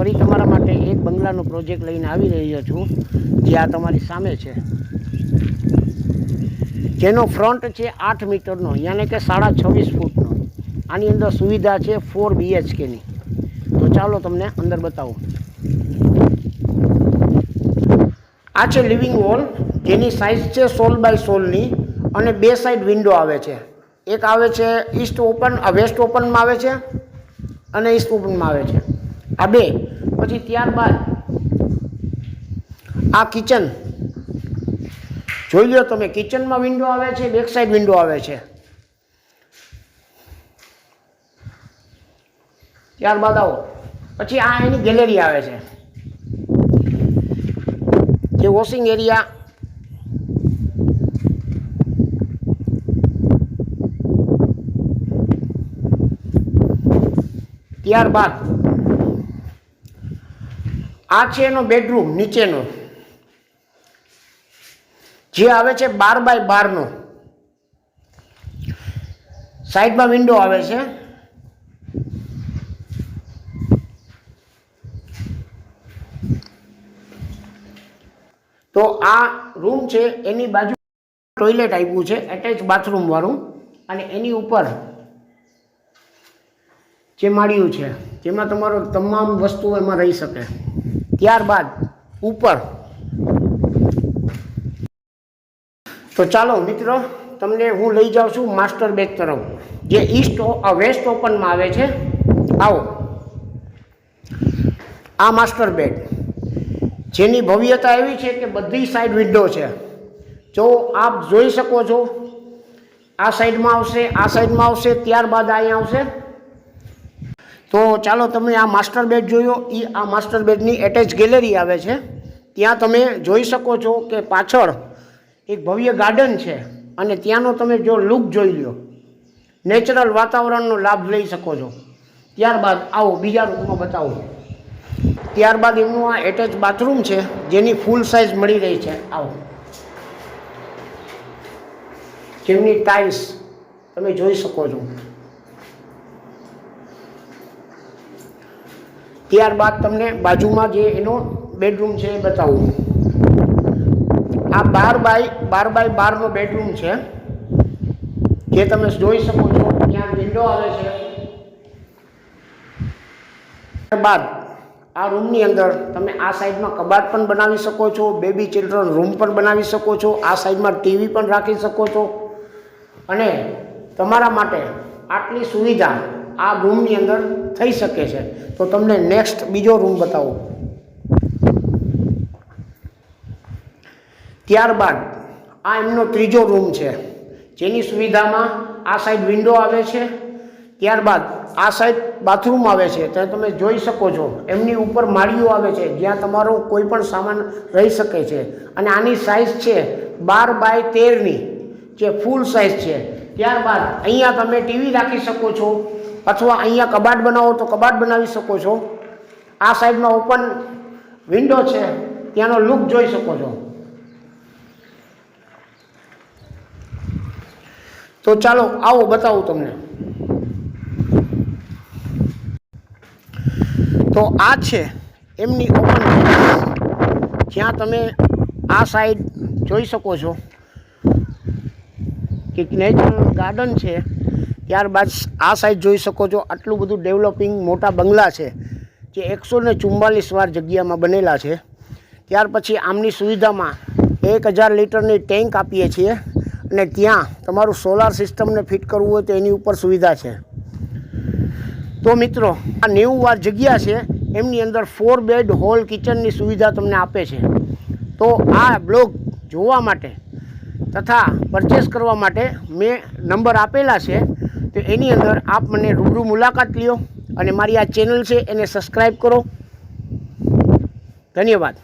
ફરી તમારા માટે એક બંગલાનો પ્રોજેક્ટ લઈને આવી રહ્યો છું, જે આ તમારી સામે છે, જેનો ફ્રન્ટ છે 8 મીટરનો, યાની કે 26.5 ફૂટનો. આની અંદર સુવિધા છે 4 BHKની. તો ચાલો તમને અંદર બતાવું. આ છે લિવિંગ હોલ, જેની સાઇઝ છે 16x16ની અને 2 સાઈડ વિન્ડો આવે છે. એક આવે છે ઈસ્ટ ઓપન, વેસ્ટ ઓપનમાં આવે છે અને ઈસ્ટ ઓપનમાં આવે છે, આ બે. પછી ત્યારબાદ આ કિચન જોઈ લો તમે, કિચનમાં વિન્ડો આવે છે, બેક સાઈડ વિન્ડો આવે છે. ત્યારબાદ આવો, પછી આ એની ગેલેરી આવે છે, જે વોશિંગ એરિયા. ત્યારબાદ આ છે એનો બેડરૂમ નીચેનો, જે આવે છે 12x12નો. સાઈડમાં વિન્ડો આવે છે. તો આ રૂમ છે, એની બાજુ ટોયલેટ આપ્યું છે એટેચ બાથરૂમ વાળું, અને એની ઉપર જે માળિયું છે, જેમાં તમારો તમામ વસ્તુઓ એમાં રહી શકે. ત્યારબાદ ઉપર, તો ચાલો મિત્રો તમને હું લઈ જાઉં છું માસ્ટર બેડ તરફ, જે વેસ્ટ ઓપનમાં આવે છે. આવો, આ માસ્ટર બેડ, જેની ભવ્યતા એવી છે કે બધી સાઈડ વિન્ડો છે. જો આપ જોઈ શકો છો, આ સાઈડમાં આવશે, આ સાઈડમાં આવશે, ત્યારબાદ અહીંયા આવશે. તો ચાલો તમે આ માસ્ટર બેડ જોયો. આ માસ્ટર બેડની એટેચ ગેલેરી આવે છે. ત્યાં તમે જોઈ શકો છો કે પાછળ એક ભવ્ય ગાર્ડન છે, અને ત્યાંનો તમે જો લુક જોઈ લો, નેચરલ વાતાવરણનો લાભ લઈ શકો છો. ત્યારબાદ આવો બીજા રૂમમાં બતાવો. ત્યારબાદ એમનું આ એટેચ બાથરૂમ છે, જેની ફૂલ સાઇઝ મળી રહી છે. આવો, જેમની ટાઇલ્સ તમે જોઈ શકો છો. ત્યારબાદ તમને બાજુમાં જે એનો બેડરૂમ છે એ બતાવું. આ 12x12નો બેડરૂમ છે, જે તમે જોઈ શકો છો. ત્યાં વિન્ડો આવે છે. ત્યારબાદ આ રૂમની અંદર તમે આ સાઈડમાં કબાટ પણ બનાવી શકો છો, બેબી ચિલ્ડ્રન રૂમ પણ બનાવી શકો છો, આ સાઈડમાં ટીવી પણ રાખી શકો છો. અને તમારા માટે આટલી સુવિધા આ રૂમની અંદર થઈ શકે છે. તો તમને નેક્સ્ટ બીજો રૂમ બતાવું. ત્યારબાદ આ એમનો ત્રીજો રૂમ છે, જેની સુવિધામાં આ સાઈડ વિન્ડો આવે છે. ત્યારબાદ આ સાઈડ બાથરૂમ આવે છે, ત્યાં તમે જોઈ શકો છો. એમની ઉપર માળીઓ આવે છે, જ્યાં તમારો કોઈ પણ સામાન રહી શકે છે. અને આની સાઇઝ છે 12x13ની, જે ફૂલ સાઇઝ છે. ત્યારબાદ અહીંયા તમે ટીવી રાખી શકો છો, અથવા અહીંયા કબાટ બનાવો તો કબાટ બનાવી શકો છો. આ સાઈડમાં ઓપન વિન્ડો છે, ત્યાંનો લુક જોઈ શકો છો. તો ચાલો આવો બતાવું તમને. તો આ છે એમની ઓપન, જ્યાં તમે આ સાઈડ જોઈ શકો છો કે નેચરલ ગાર્ડન છે. ત્યારબાદ આ સાઈડ જોઈ શકો છો, આટલું બધું ડેવલપિંગ મોટા બંગલા છે, જે 144 વાર જગ્યામાં બનેલા છે. ત્યાર પછી આમની સુવિધામાં 1000 લીટરની ટેન્ક આપીએ છીએ, અને ત્યાં તમારું સોલાર સિસ્ટમને ફિટ કરવું હોય તો એની ઉપર સુવિધા છે. તો મિત્રો આ 90 વાર જગ્યા છે, એમની અંદર 4 બેડ હોલ કિચનની સુવિધા તમને આપે છે. તો આ બ્લોગ જોવા માટે તથા પરચેસ કરવા માટે મેં નંબર આપેલા છે, તો એની અંદર આપ મને રૂબરૂ મુલાકાત લ્યો, અને મારી આ ચેનલ છે એને સબસ્ક્રાઈબ કરો. ધન્યવાદ.